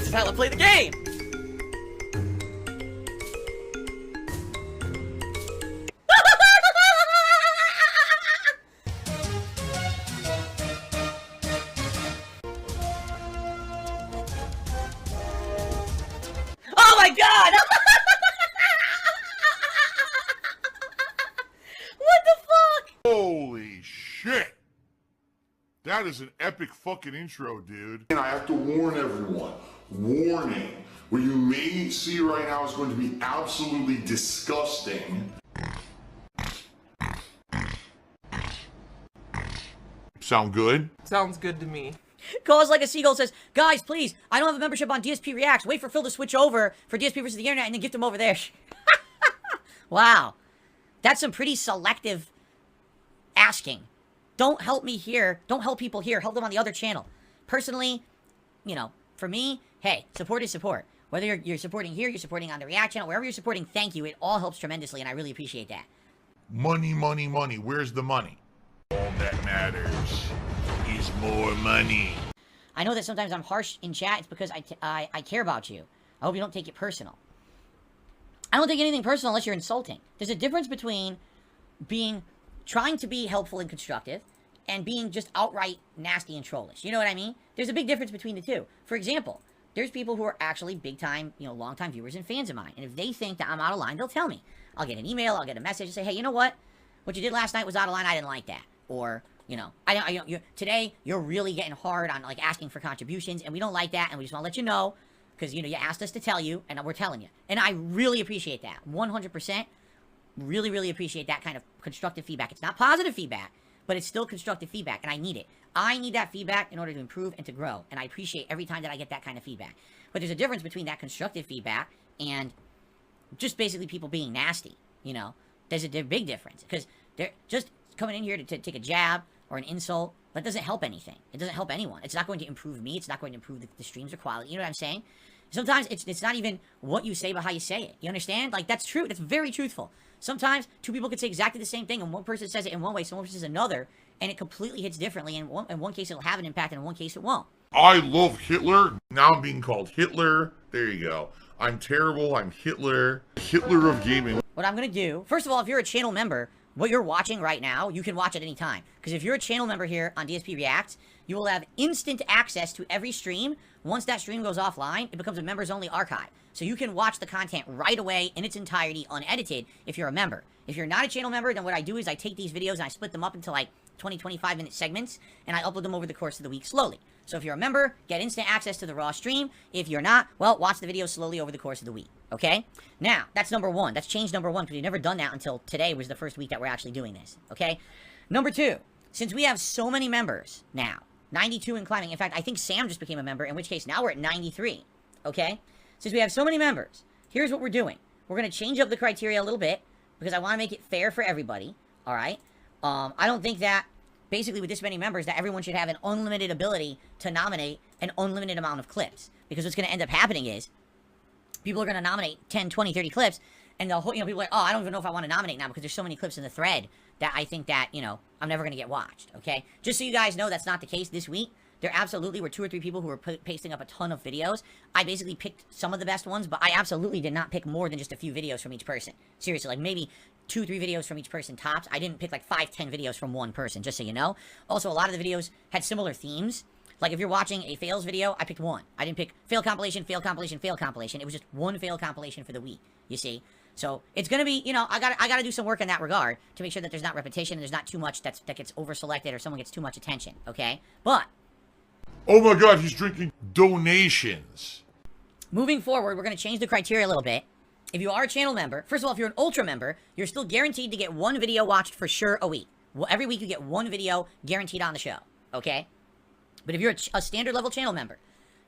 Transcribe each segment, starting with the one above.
is how I play the game! Oh my god! What the fuck? Holy shit! That is an epic fucking intro, dude. And I have to warn everyone. Warning. What you may see right now is going to be absolutely disgusting. Sound good? Sounds good to me. Cause Like a Seagull says, guys, please, I don't have a membership on DSP Reacts. Wait for Phil to switch over for DSP versus the Internet and then gift him over there. Wow. That's some pretty selective asking. Don't help me here. Don't help people here. Help them on the other channel. Personally, you know, for me, hey, support is support. Whether you're supporting here, you're supporting on the React channel, wherever you're supporting, thank you. It all helps tremendously, and I really appreciate that. Money, money, money. Where's the money? All that matters is more money. I know that sometimes I'm harsh in chat. It's because I care about you. I hope you don't take it personal. I don't take anything personal unless you're insulting. There's a difference between trying to be helpful and constructive and being just outright nasty and trollish. You know what I mean? There's a big difference between the two. For example, there's people who are actually big time, you know, long time viewers and fans of mine. And if they think that I'm out of line, they'll tell me. I'll get an email, I'll get a message and say, hey, you know what? What you did last night was out of line. I didn't like that. Or, you know, today you're really getting hard on like asking for contributions and we don't like that and we just want to let you know because, you know, you asked us to tell you and we're telling you. And I really appreciate that. 100%. Really, really appreciate that kind of constructive feedback. It's not positive feedback, but it's still constructive feedback, and I need it. I need that feedback in order to improve and to grow, and I appreciate every time that I get that kind of feedback. But there's a difference between that constructive feedback and just basically people being nasty, you know? There's a big difference, because they're just coming in here to take a jab or an insult. That doesn't help anything. It doesn't help anyone. It's not going to improve me. It's not going to improve the streams or quality. You know what I'm saying? Sometimes it's not even what you say, but how you say it. You understand? Like, that's true. That's very truthful. Sometimes two people could say exactly the same thing, and one person says it in one way, someone says another, and it completely hits differently. In one case, it'll have an impact, and in one case, it won't. I love Hitler. Now I'm being called Hitler. There you go. I'm terrible. I'm Hitler. Hitler of gaming. What I'm going to do, first of all, if you're a channel member, what you're watching right now, you can watch at any time. Because if you're a channel member here on DSP Reacts, you will have instant access to every stream. Once that stream goes offline, it becomes a members-only archive. So you can watch the content right away in its entirety, unedited, if you're a member. If you're not a channel member, then what I do is I take these videos and I split them up into like 20, 25-minute segments, and I upload them over the course of the week slowly. So if you're a member, get instant access to the raw stream. If you're not, well, watch the videos slowly over the course of the week, okay? Now, that's number one. That's change number one, because we've never done that until today was the first week that we're actually doing this, okay? Number two, since we have so many members now, 92 and climbing. In fact, I think Sam just became a member, in which case now we're at 93, okay? Since we have so many members, here's what we're doing. We're going to change up the criteria a little bit, because I want to make it fair for everybody, all right? I don't think that, basically with this many members, that everyone should have an unlimited ability to nominate an unlimited amount of clips. Because what's going to end up happening is, people are going to nominate 10, 20, 30 clips, and the whole, you know, people are like, oh, I don't even know if I want to nominate now, because there's so many clips in the thread that I think that, you know, I'm never going to get watched, okay? Just so you guys know, that's not the case this week. There absolutely were 2 or 3 people who were pasting up a ton of videos. I basically picked some of the best ones, but I absolutely did not pick more than just a few videos from each person. Seriously, like maybe 2, 3 videos from each person tops. I didn't pick like 5, 10 videos from one person, just so you know. Also, a lot of the videos had similar themes. Like if you're watching a fails video, I picked one. I didn't pick fail compilation, fail compilation, fail compilation. It was just one fail compilation for the week, you see? So it's gonna be, you know, I gotta do some work in that regard to make sure that there's not repetition and there's not too much that gets over-selected or someone gets too much attention, okay? But Oh my god, he's drinking donations. moving forward, we're gonna change the criteria a little bit. If you are a channel member, first of all, if you're an ultra member, you're still guaranteed to get one video watched for sure a week. Well, every week you get one video guaranteed on the show, okay? But if you're a standard level channel member,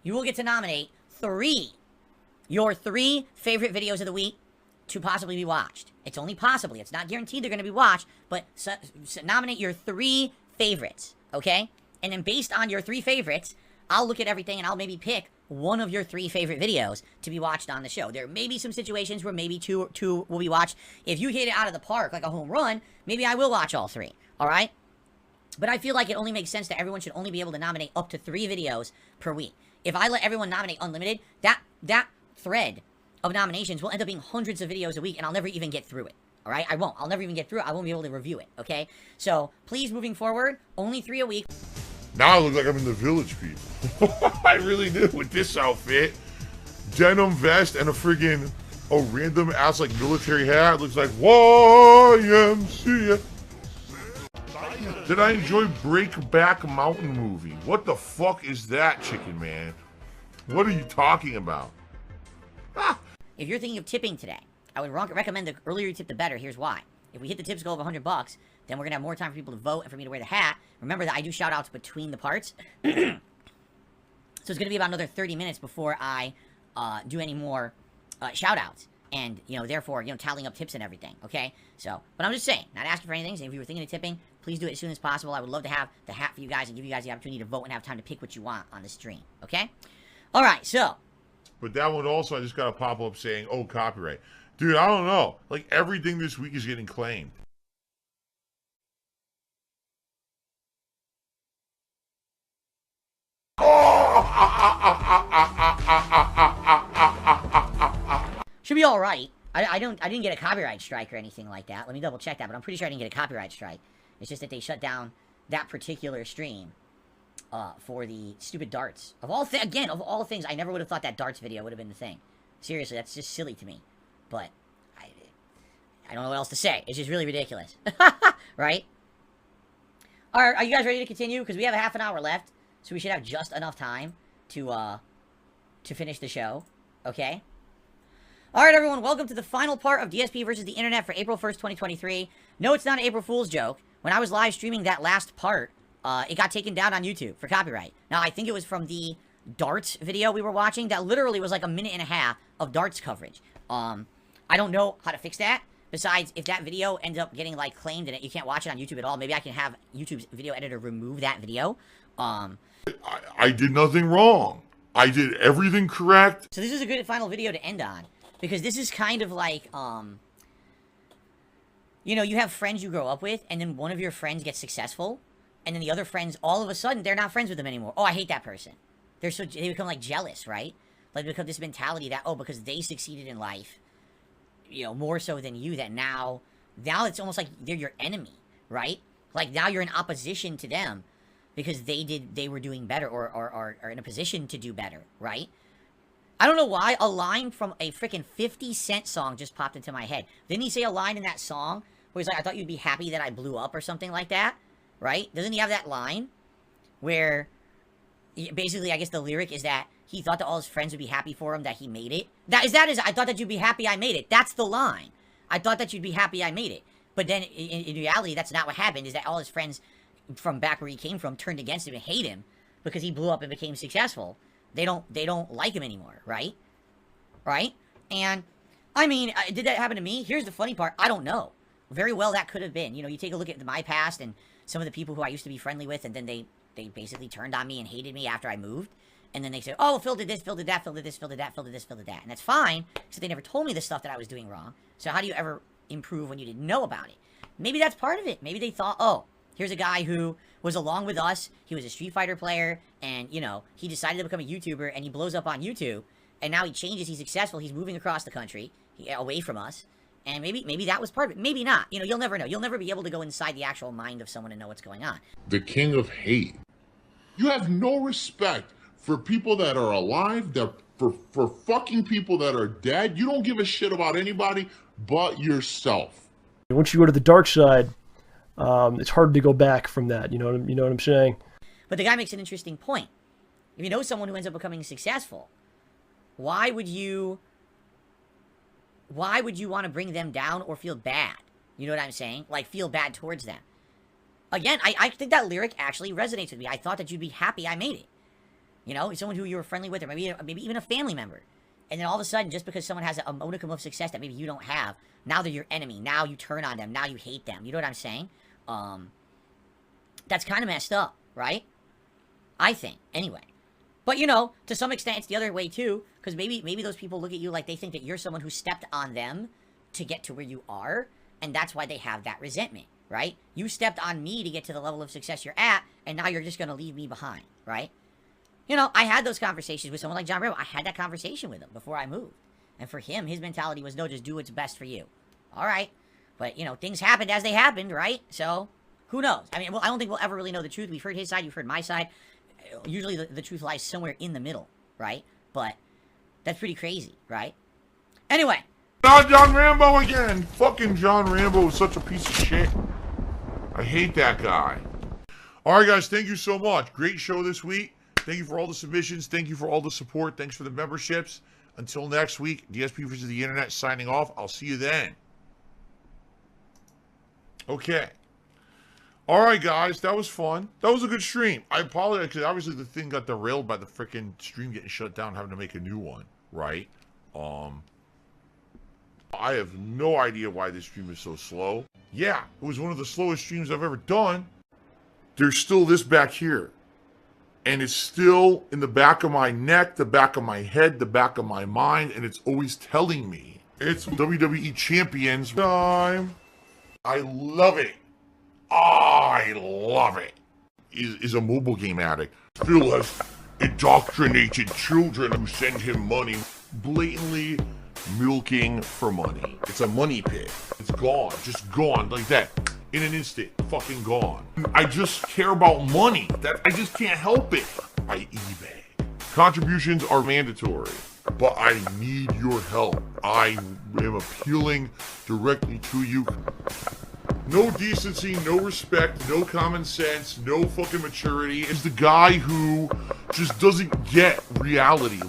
you will get to nominate your 3 favorite videos of the week to possibly be watched. It's only possibly. It's not guaranteed they're going to be watched, but nominate your 3 favorites, okay? And then based on your 3 favorites, I'll look at everything and I'll maybe pick one of your 3 favorite videos to be watched on the show. There may be some situations where maybe two will be watched. If you hit it out of the park like a home run, maybe I will watch all 3, all right? But I feel like it only makes sense that everyone should only be able to nominate up to 3 videos per week. If I let everyone nominate unlimited, that thread of nominations will end up being hundreds of videos a week, and I'll never even get through it. All right? I won't. I'll never even get through it. I won't be able to review it, okay? So, please, moving forward, only 3 a week. Now I look like I'm in the Village People. I really do with this outfit. Denim vest and a random ass like military hat. Looks like YMCA. Did I enjoy Breakback Mountain movie? What the fuck is that, chicken man? What are you talking about? Ah. If you're thinking of tipping today, I would recommend the earlier you tip, the better. Here's why. If we hit the tips goal of $100, then we're going to have more time for people to vote and for me to wear the hat. Remember that I do shout-outs between the parts. So it's going to be about another 30 minutes before I do any more shout-outs. And, therefore, tallying up tips and everything, okay? So, but I'm just saying, not asking for anything. So if you were thinking of tipping, please do it as soon as possible. I would love to have the hat for you guys and give you guys the opportunity to vote and have time to pick what you want on the stream, okay? All right, so. But that one also, I just got a pop-up saying, oh, copyright. Dude, I don't know. Like, everything this week is getting claimed. Should be all right. I didn't get a copyright strike or anything like that. Let me double check that, but I'm pretty sure I didn't get a copyright strike. It's just that they shut down that particular stream for the stupid darts. Of all things, I never would have thought that darts video would have been the thing. Seriously, that's just silly to me. But I don't know what else to say. It's just really ridiculous. Right? Are you guys ready to continue? Because we have a half an hour left, so we should have just enough time to finish the show. Okay? Alright, everyone, welcome to the final part of DSP versus the Internet for April 1st, 2023. No, it's not an April Fool's joke. When I was live streaming that last part, it got taken down on YouTube for copyright. Now, I think it was from the darts video we were watching that literally was like a minute and a half of darts coverage. I don't know how to fix that. Besides, if that video ends up getting, like, claimed and you can't watch it on YouTube at all, maybe I can have YouTube's video editor remove that video. I did nothing wrong. I did everything correct. So this is a good final video to end on. Because this is kind of like, you have friends you grow up with, and then one of your friends gets successful, and then the other friends, all of a sudden, they're not friends with them anymore. Oh, I hate that person. They become, like, jealous, right? Like, they become this mentality that, oh, because they succeeded in life, more so than you, that now it's almost like they're your enemy, right? Like, now you're in opposition to them because they were doing better or are in a position to do better, right? I don't know why, a line from a freaking 50 Cent song just popped into my head. Didn't he say a line in that song where he's like, I thought you'd be happy that I blew up or something like that? Right? Doesn't he have that line? Where, basically, I guess the lyric is that he thought that all his friends would be happy for him that he made it. I thought that you'd be happy I made it. That's the line. I thought that you'd be happy I made it. But then, in reality, that's not what happened, is that all his friends from back where he came from turned against him and hate him because he blew up and became successful. They don't like him anymore, right? Right? And, I mean, did that happen to me? Here's the funny part. I don't know. Very well that could have been. You take a look at my past and some of the people who I used to be friendly with, and then they basically turned on me and hated me after I moved. And then they said, oh, Phil did this, Phil did that, Phil did this, Phil did that, Phil did this, Phil did that. And that's fine, because they never told me the stuff that I was doing wrong. So how do you ever improve when you didn't know about it? Maybe that's part of it. Maybe they thought, oh, here's a guy who was along with us, he was a Street Fighter player, and, he decided to become a YouTuber, and he blows up on YouTube, and now he changes, he's successful, he's moving across the country, away from us, and maybe that was part of it. Maybe not. You'll never know. You'll never be able to go inside the actual mind of someone and know what's going on. The king of hate. You have no respect for people that are alive, for fucking people that are dead. You don't give a shit about anybody but yourself. Once you go to the dark side, it's hard to go back from that. You know what I'm saying? But the guy makes an interesting point. If you know someone who ends up becoming successful, why would you want to bring them down or feel bad? You know what I'm saying? Like, feel bad towards them. Again, I think that lyric actually resonates with me. I thought that you'd be happy I made it. Someone who you were friendly with, or maybe even a family member. And then all of a sudden, just because someone has a modicum of success that maybe you don't have, now they're your enemy. Now you turn on them. Now you hate them. You know what I'm saying? That's kind of messed up, right? I think, anyway. But, to some extent, it's the other way, too. Because maybe those people look at you like they think that you're someone who stepped on them to get to where you are. And that's why they have that resentment, right? You stepped on me to get to the level of success you're at, and now you're just going to leave me behind, right? You know, I had those conversations with someone like John Rambo. I had that conversation with him before I moved. And for him, his mentality was, no, just do what's best for you. All right. But, you know, things happened as they happened, right? So, who knows? I mean, well, I don't think we'll ever really know the truth. We've heard his side, you've heard my side. Usually the truth lies somewhere in the middle, right? But that's pretty crazy, right? Anyway. Not John Rambo again. Fucking John Rambo is such a piece of shit. I hate that guy. Alright guys, thank you so much. Great show this week. Thank you for all the submissions. Thank you for all the support. Thanks for the memberships. Until next week, DSP versus the Internet signing off. I'll see you then. Okay. Alright guys, that was fun. That was a good stream. I apologize because obviously the thing got derailed by the freaking stream getting shut down, having to make a new one, right? I have no idea why this stream is so slow. Yeah, it was one of the slowest streams I've ever done. There's still this back here. And it's still in the back of my neck, the back of my head, the back of my mind, and it's always telling me it's WWE Champions time. I love it. I love it. Is a mobile game addict. Still has indoctrinated children who send him money. Blatantly milking for money. It's a money pit. It's gone. Just gone like that. In an instant. Fucking gone. I just care about money. I just can't help it. I eBay. Contributions are mandatory. But I need your help. I am appealing directly to you. No decency, no respect, no common sense, no fucking maturity. Is the guy who just doesn't get reality.